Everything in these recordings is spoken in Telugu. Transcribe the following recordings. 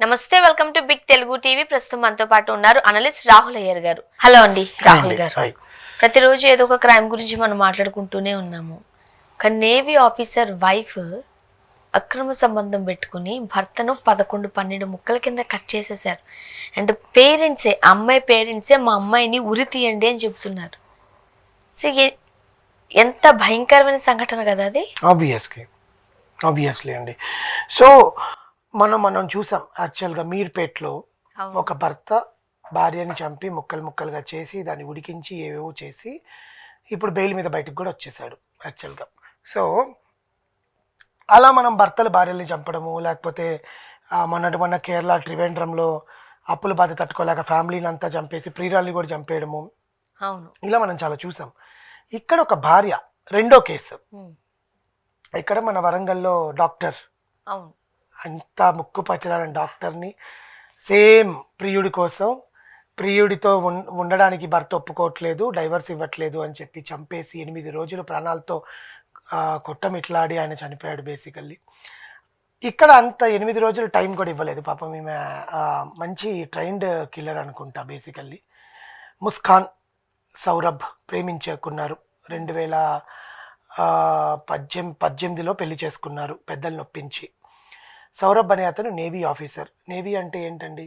నమస్తే, welcome to big Telugu TV. ప్రస్తుతం మనతో పాటు ఉన్నారు అనలిస్ట్ రాహుల్ అయ్యర్ గారు. హలో అండి రాహుల్ గారు. ప్రతిరోజు ఏదో ఒక క్రైమ్ గురించి మనం మాట్లాడుకుంటూనే ఉన్నాము. కానీ నేవీ ఆఫీసర్ వైఫ్ అక్రమ సంబంధం పెట్టుకుని భర్తను 11-12 ముక్కల కింద కట్ చేసేసారు. అండ్ అమ్మాయి పేరెంట్సే మా అమ్మాయిని ఉరి తీయండి అని చెప్తున్నారు. సో ఎంత భయంకరమైన సంఘటన కదా అది. ఆబ్వియస్లీ అండి. సో మనం చూసాం యాక్చువల్గా మీర్పేట్లో ఒక భర్త భార్యని చంపి ముక్కలుగా చేసి దాన్ని ఉడికించి ఏవేవో చేసి ఇప్పుడు బెయిల్ మీద బయటకు కూడా వచ్చేసాడు యాక్చువల్గా. సో అలా మనం భర్తలు భార్యల్ని చంపడము, లేకపోతే మొన్న కేరళ త్రివేంద్రంలో అప్పుల బాధ తట్టుకోలేక ఫ్యామిలీని అంతా చంపేసి ప్రియురాల్ని కూడా చంపేయడము, అవును, ఇలా మనం చాలా చూసాం. ఇక్కడ ఒక భార్య రెండో కేసు. ఇక్కడ మన వరంగల్లో డాక్టర్, అవును, అంత ముక్కు పచ్చలాలని డాక్టర్ని సేమ్ ప్రియుడితో ఉండడానికి భర్త ఒప్పుకోవట్లేదు, డైవర్స్ ఇవ్వట్లేదు అని చెప్పి చంపేసి 8 రోజులు ప్రాణాలతో కొట్టమిట్లాడి ఆయన చనిపోయాడు బేసికల్లీ. ఇక్కడ అంత 8 రోజులు టైం కూడా ఇవ్వలేదు పాపం. ఈమె మంచి ట్రైన్డ్ కిల్లర్ అనుకుంటా బేసికల్లీ. ముస్కాన్ సౌరభ్ ప్రేమించుకున్నారు. 2018లో పెళ్లి చేసుకున్నారు పెద్దలు నొప్పించి. సౌరభ్ అనే అతను నేవీ ఆఫీసర్. నేవీ అంటే ఏంటండి,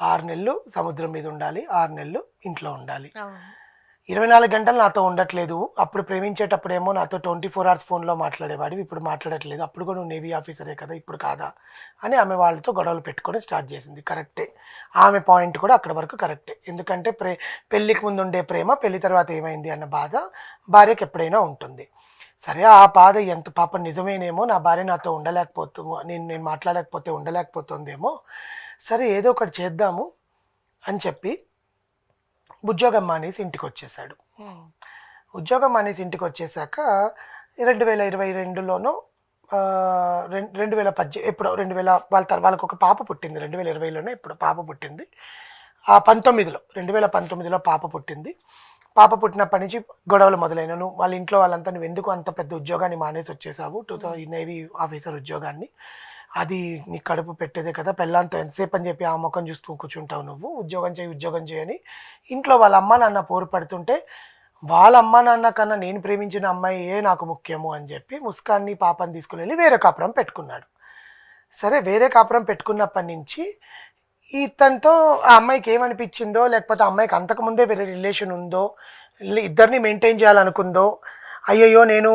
6 నెలలు సముద్రం మీద ఉండాలి, 6 నెలలు ఇంట్లో ఉండాలి. 24 గంటలు నాతో ఉండట్లేదు. అప్పుడు ప్రేమించేటప్పుడేమో నాతో 24 hours ఫోన్లో మాట్లాడేవాడు, ఇప్పుడు మాట్లాడట్లేదు. అప్పుడు కూడా నువ్వు నేవీ ఆఫీసరే కదా, ఇప్పుడు కాదా అని ఆమె వాళ్ళతో గొడవలు పెట్టుకొని స్టార్ట్ చేసింది. కరెక్టే, ఆమె పాయింట్ కూడా అక్కడ వరకు కరెక్టే. ఎందుకంటే పెళ్ళికి ముందు ఉండే ప్రేమ పెళ్లి తర్వాత ఏమైంది అన్న బాధ భార్యకి ఎప్పుడైనా ఉంటుంది. సరే, ఆ బాధ ఎంత పాపం నిజమేనేమో, నా భార్య నాతో నేను మాట్లాడలేకపోతే ఉండలేకపోతుందేమో, సరే ఏదో ఒకటి చేద్దాము అని చెప్పి ఉద్యోగం మానేసి ఇంటికి వచ్చేసాడు. ఉద్యోగం మానేసి ఇంటికి వచ్చేసాక 2022లోనో 2018 ఎప్పుడో వాళ్ళకి ఒక పాప పుట్టింది. 2020లోనే ఎప్పుడు పాప పుట్టింది. 2019లో పాప పుట్టింది. పాప పుట్టినప్పటి నుంచి గొడవలు మొదలైనను. వాళ్ళ ఇంట్లో వాళ్ళంతా నువ్వు ఎందుకు అంత పెద్ద ఉద్యోగాన్ని మానేసి వచ్చేసావు, నేవీ ఆఫీసర్ ఉద్యోగాన్ని, అది నీ కడుపు పెట్టేదే కదా, పెళ్ళంతో ఎంతసేపు అని చెప్పి ఆ ముఖం చూస్తూ కూర్చుంటావు, నువ్వు ఉద్యోగం చేయని ఇంట్లో వాళ్ళ అమ్మ నాన్న పోరు పడుతుంటే, వాళ్ళ అమ్మ నాన్న కన్నా నేను ప్రేమించిన అమ్మాయి నాకు ముఖ్యము అని చెప్పి ముస్కాన్ని పాపని తీసుకుని వెళ్ళి వేరే కాపురం పెట్టుకున్నాడు. సరే, వేరే కాపురం పెట్టుకున్నప్పటి నుంచి ఇతనితో ఆ అమ్మాయికి ఏమనిపించిందో, లేకపోతే ఆ అమ్మాయికి అంతకుముందే వేరే రిలేషన్ ఉందో, ఇద్దరిని మెయింటైన్ చేయాలనుకుందో, అయ్యయ్యో నేను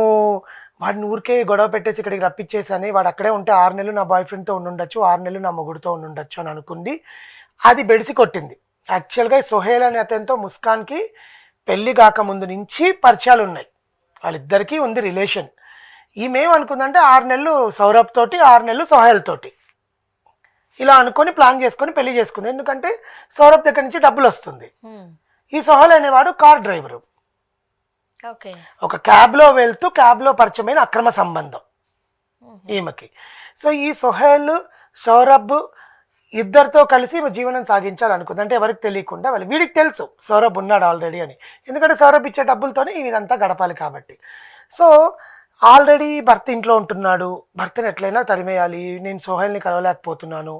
వాడిని ఊరికే గొడవ పెట్టేసి ఇక్కడికి రప్పించేసాను, వాడు అక్కడే ఉంటే 6 నెలలు నా బాయ్ ఫ్రెండ్తో ఉండుండొచ్చు, 6 నెలలు నా మొగుడుతో ఉండుండొచ్చు అని అనుకుంది. అది బెడిసి కొట్టింది. యాక్చువల్గా సోహేల్ అనే అతనితో ముస్కాన్కి పెళ్ళి కాకముందు నుంచి పరిచయాలు ఉన్నాయి, వాళ్ళిద్దరికీ ఉంది రిలేషన్. ఈమెమనుకుందంటే 6 నెలలు సౌరభ్ తోటి, 6 నెలలు సోహేల్ తోటి, ఇలా అనుకొని ప్లాన్ చేసుకొని పెళ్లి చేసుకుంది. ఎందుకంటే సౌరభ్ దగ్గర నుంచి డబ్బులు వస్తుంది. ఈ సోహేల్ అనేవాడు కార్ డ్రైవరు. ఒక క్యాబ్లో వెళ్తూ క్యాబ్లో పరిచయమైన అక్రమ సంబంధం ఈమెకి. సో ఈ సోహేల్ సౌరభ్ ఇద్దరితో కలిసి జీవనం సాగించాలనుకుంది. అంటే ఎవరికి తెలియకుండా వీడికి తెలుసు సౌరభ్ ఉన్నాడు ఆల్రెడీ అని, ఎందుకంటే సౌరభ్ ఇచ్చే డబ్బులతోనే ఇదంతా గడపాలి కాబట్టి. సో ఆల్రెడీ భర్త ఇంట్లో ఉంటున్నాడు, భర్తను ఎట్లయినా తరిమేయాలి, నేను సోహేల్ని కలవలేకపోతున్నాను,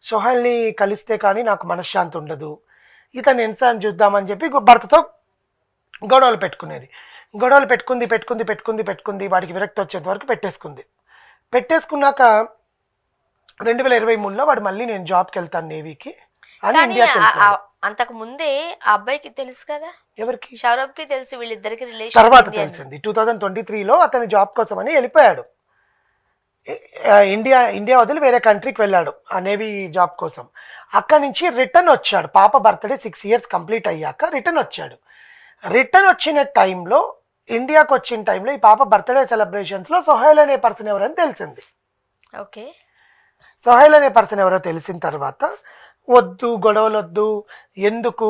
సోహేల్ని కలిస్తే కానీ నాకు మనశ్శాంతి ఉండదు, ఇతను ఎన్సాన్ చూద్దామని చెప్పి భర్తతో గొడవలు పెట్టుకునేది. గొడవలు పెట్టుకుంది వాడికి విరక్తి వచ్చేంత వరకు పెట్టేసుకున్నాక 2023లో వాడు మళ్ళీ నేను జాబ్కి వెళ్తాను నేవీకి అని ఇండియాకి వెళ్తాడు. అంతకు ముందే ఆ అబ్బాయికి తెలుసు కదా, ఎవరికి, సౌరభ్కి తెలుసు వీళ్ళిద్దరికి రిలేషన్. తర్వాత తెలిసింది 2023లో అతను జాబ్ కోసం అని వెళ్ళిపోయాడు. ఇండియా వదిలి వేరే కంట్రీకి వెళ్ళాడు ఆ నేవీ జాబ్ కోసం. అక్కడి నుంచి రిటర్న్ వచ్చాడు. పాప బర్త్డే 6 years కంప్లీట్ అయ్యాక రిటర్న్ వచ్చాడు. రిటర్న్ వచ్చిన టైంలో, ఇండియాకి వచ్చిన టైంలో ఈ పాప బర్త్డే సెలబ్రేషన్స్లో సోహేల్ అనే పర్సన్ ఎవరని తెలిసింది. ఓకే, సోహేల్ అనే పర్సన్ ఎవరో తెలిసిన తర్వాత వద్దు, గొడవలు వద్దు, ఎందుకు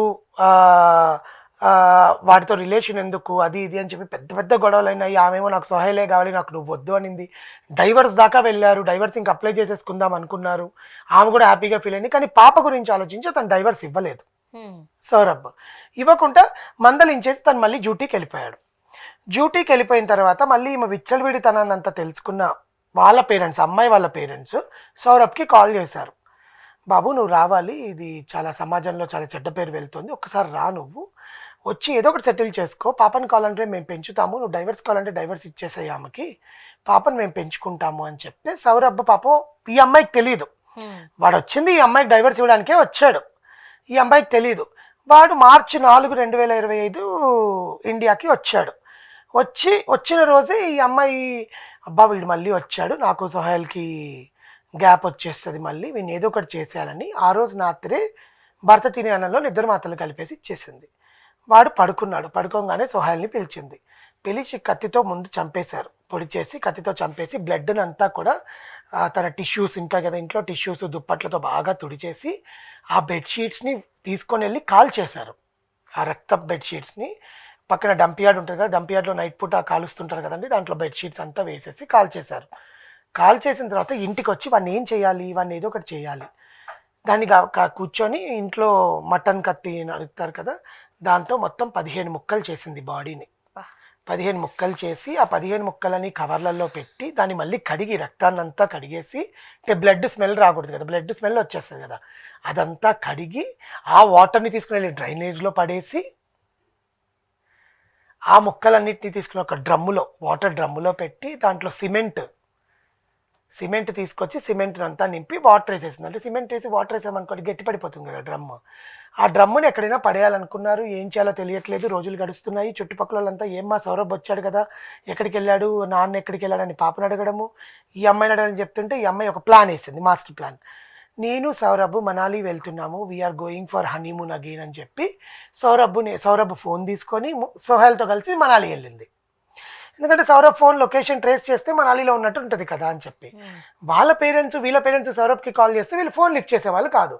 వాడితో రిలేషన్ ఎందుకు, అది ఇది అని చెప్పి పెద్ద గొడవలు అయినాయి. ఆమెమో నాకు సోహేలే కావాలి, నాకు నువ్వు వద్దు అనింది. డైవర్స్ దాకా వెళ్ళారు, డైవర్స్ ఇంకా అప్లై చేసేసుకుందాం అనుకున్నారు. ఆమె కూడా హ్యాపీగా ఫీల్ అయింది. కానీ పాప గురించి ఆలోచించి తను డైవర్స్ ఇవ్వలేదు. సౌరభ్ ఇవ్వకుండా మందలించేసి తను మళ్ళీ డ్యూటీకి వెళ్ళిపోయాడు. డ్యూటీకి వెళ్ళిపోయిన తర్వాత మళ్ళీ ఈమె విచ్చలవిడితనాన్ని అంతా తెలుసుకున్న వాళ్ళ పేరెంట్స్, అమ్మాయి వాళ్ళ పేరెంట్స్ సౌరభ్కి కాల్ చేశారు. బాబు నువ్వు రావాలి, ఇది చాలా సమాజంలో చాలా చెడ్డ పేరు వెళ్తుంది, ఒక్కసారి రా, నువ్వు వచ్చి ఏదో ఒకటి సెటిల్ చేసుకో, పాపని కావాలంటే మేము పెంచుతాము, నువ్వు డైవర్స్ కావాలంటే డైవర్స్ ఇచ్చేసాయి ఆమెకి, పాపను మేము పెంచుకుంటాము అని చెప్తే సౌరభ్ పాపం ఈ అమ్మాయికి తెలియదు, వాడు వచ్చింది ఈ అమ్మాయికి డైవర్స్ ఇవ్వడానికే వచ్చాడు, ఈ అమ్మాయికి తెలియదు. వాడు మార్చి 4, 2025 ఇండియాకి వచ్చాడు. వచ్చిన రోజే ఈ అమ్మాయి అబ్బా వీడు మళ్ళీ వచ్చాడు, నాకు సోహెల్కి గ్యాప్ వచ్చేస్తుంది, మళ్ళీ వీడిని ఏదో ఒకటి చేసేయాలని ఆ రోజు రాత్రే భర్త తినే అన్నంలో నిద్ర మాత్రలు కలిపేసి ఇచ్చేసింది. వాడు పడుకున్నాడు. పడుకోగానే సోహెల్ని పిలిచింది. పిలిచి కత్తితో ముందు చంపేశారు, పొడి చేసి కత్తితో చంపేసి బ్లడ్ని అంతా కూడా తన టిష్యూస్ ఉంటాయి కదా, ఇంట్లో టిష్యూస్ దుప్పట్లతో బాగా తుడిచేసి ఆ బెడ్షీట్స్ని తీసుకొని వెళ్ళి కాల్చేశారు. ఆ రక్త బెడ్షీట్స్ని పక్కన డంపియార్డ్ ఉంటుంది కదా, డంపియార్డ్లో నైట్ పూట కాలుస్తుంటారు కదండి, దాంట్లో బెడ్షీట్స్ అంతా వేసేసి కాల్చేశారు. కాల్చేసిన తర్వాత ఇంటికి వచ్చి వాడిని ఏం చేయాలి, వాడిని ఏదో ఒకటి చేయాలి, దాన్ని కూర్చొని ఇంట్లో మటన్ కత్తి నరుకుతారు కదా, దాంతో మొత్తం 15 ముక్కలు చేసింది బాడీని. 15 ముక్కలు చేసి ఆ 15 ముక్కలని కవర్లలో పెట్టి దాన్ని మళ్ళీ కడిగి రక్తాన్ని అంతా కడిగేసి, అంటే బ్లడ్ స్మెల్ రాకూడదు కదా, బ్లడ్ స్మెల్ వచ్చేస్తుంది కదా, అదంతా కడిగి ఆ వాటర్ని తీసుకుని వెళ్ళి డ్రైనేజ్లో పడేసి ఆ ముక్కలన్నిటిని తీసుకుని ఒక డ్రమ్ములో వాటర్ డ్రమ్ములో పెట్టి దాంట్లో సిమెంట్ తీసుకొచ్చి సిమెంట్ని అంతా నింపి వాటర్ వేసేసింది. అంటే సిమెంట్ వేసి వాటర్ వేసామనుకోండి గట్టి పడిపోతుంది కదా డ్రమ్ము. ఆ డ్రమ్ముని ఎక్కడైనా పడేయాలనుకున్నారు, ఏం చేయాలో తెలియట్లేదు, రోజులు గడుస్తున్నాయి. చుట్టుపక్కల వాళ్ళంతా ఏమ్మా సౌరభ్ వచ్చాడు కదా, ఎక్కడికి వెళ్ళాడు, నాన్న ఎక్కడికి వెళ్ళాడని పాపను అడగడము, ఈ అమ్మాయిని అడగని చెప్తుంటే ఈ అమ్మాయి ఒక ప్లాన్ వేసింది, మాస్టర్ ప్లాన్. నేను సౌరభ్ మనాలి వెళ్తున్నాము, we're going for honeymoon again అని చెప్పి సౌరభ్ ఫోన్ తీసుకొని సోహెల్తో కలిసి మనాలి వెళ్ళింది. ఎందుకంటే సౌరభ్ ఫోన్ లొకేషన్ ట్రేస్ చేస్తే మనాలిలో ఉన్నట్టు ఉంటుంది కదా అని చెప్పి. వీళ్ళ పేరెంట్స్ సౌరభ్కి కాల్ చేస్తే వీళ్ళు ఫోన్ లిఫ్ట్ చేసేవాళ్ళు కాదు.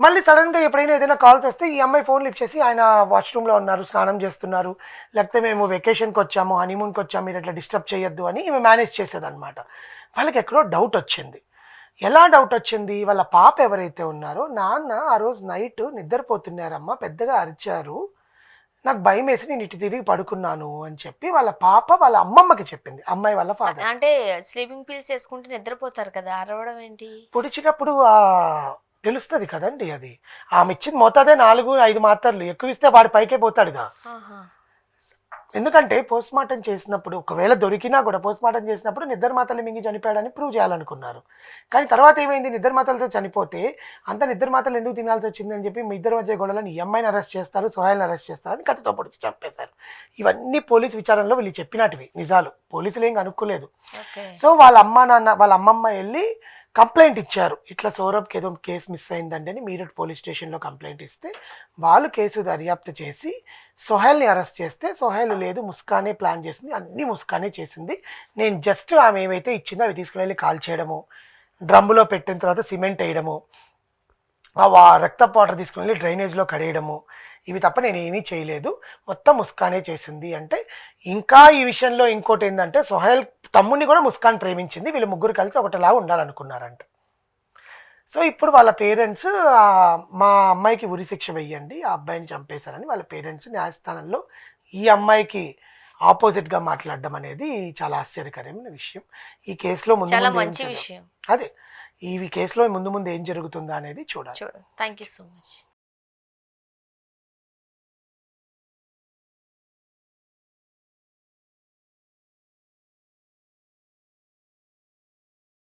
మళ్ళీ సడన్గా ఎప్పుడైనా ఏదైనా కాల్స్ వస్తే ఈ అమ్మాయి ఫోన్ లిఫ్ట్ చేసి ఆయన వాష్రూమ్లో ఉన్నారు, స్నానం చేస్తున్నారు, లేకపోతే మేము వెకేషన్కి వచ్చాము, హనీమూన్కి వచ్చాము, మీరు ఇట్లా డిస్టర్బ్ చేయొద్దు అని ఈమె మేనేజ్ చేసేదన్నమాట. వాళ్ళకి ఎక్కడో డౌట్ వచ్చింది. ఎలా డౌట్ వచ్చింది, వాళ్ళ పాప ఎవరైతే ఉన్నారో నాన్న ఆ రోజు నైట్ నిద్రపోతున్నారమ్మా, పెద్దగా అరిచారు, నాకు భయం వేసి నేను ఇటు తిరిగి పడుకున్నాను అని చెప్పి వాళ్ళ పాప వాళ్ళ అమ్మమ్మకి చెప్పింది, అమ్మాయి వాళ్ళ ఫాదర్. అంటే స్లీపింగ్ పిల్స్ వేసుకుంటే నిద్రపోతారు కదా, అరవడం ఏంటి? పొడిచినప్పుడు తెలుస్తుంది కదండి, అది ఆమె ఇచ్చిన మోతాదే 4-5 మాత్రలు, ఎక్కువ ఇస్తే వాడి పైకే పోతాడుగా. ఎందుకంటే పోస్ట్ మార్టం చేసినప్పుడు ఒకవేళ దొరికినా కూడా పోస్ట్ మార్టం చేసినప్పుడు నిద్ర మాతలు మింగి చనిపోయాడని ప్రూవ్ చేయాలనుకున్నారు. కానీ తర్వాత ఏమైంది, నిద్ర మాతలతో చనిపోతే అంత నిద్ర మాతలు ఎందుకు తినాల్సి వచ్చింది అని చెప్పి మీ ఇద్దరు మధ్య గొడవలను ఈ అమ్మాయిని అరెస్ట్ చేస్తారు, సోహెల్ని అరెస్ట్ చేస్తారని కత్తితో పొడిచి చంపేశారు. ఇవన్నీ పోలీసు విచారణలో వీళ్ళు చెప్పినటివి నిజాలు, పోలీసులు ఏం కనుక్కోలేదు. సో వాళ్ళ అమ్మమ్మ వెళ్ళి కంప్లైంట్ ఇచ్చారు, ఇట్లా సౌరభ్కి ఏదో కేసు మిస్ అయిందండి అని మీరట్ పోలీస్ స్టేషన్లో కంప్లైంట్ ఇస్తే వాళ్ళు కేసు దర్యాప్తు చేసి సోహెల్ని అరెస్ట్ చేస్తే, సోహెల్ లేదు ముస్కానే ప్లాన్ చేసింది, అన్నీ ముస్కానే చేసింది, నేను జస్ట్ ఆమె ఏవైతే ఇచ్చిందో అవి తీసుకుని వెళ్ళి కాల్ చేయడము, డ్రమ్ములో పెట్టిన తర్వాత సిమెంట్ వేయడము, ఆ రక్తపు వాటర్ తీసుకుని వెళ్ళి డ్రైనేజ్లో కడేయడము, ఇవి తప్ప నేను ఏమీ చేయలేదు, మొత్తం ముస్కానే చేసింది అంటే. ఇంకా ఈ విషయంలో ఇంకోటి ఏంటంటే సోహెల్ తమ్ముడిని కూడా ముస్కాన్ ప్రేమించింది, వీళ్ళు ముగ్గురు కలిసి ఒకటిలా ఉండాలనుకున్నారంట. సో ఇప్పుడు వాళ్ళ పేరెంట్స్ మా అమ్మాయికి ఉరి శిక్ష వెయ్యండి, ఆ అబ్బాయిని చంపేశారని వాళ్ళ పేరెంట్స్ న్యాయస్థానంలో ఈ అమ్మాయికి ఆపోజిట్గా మాట్లాడడం అనేది చాలా ఆశ్చర్యకరమైన విషయం. ఈ కేసులో మంచి విషయం అదే, ఈ కేసులో ముందు ఏం జరుగుతుందా అనేది చూడాలి. Thank you so much.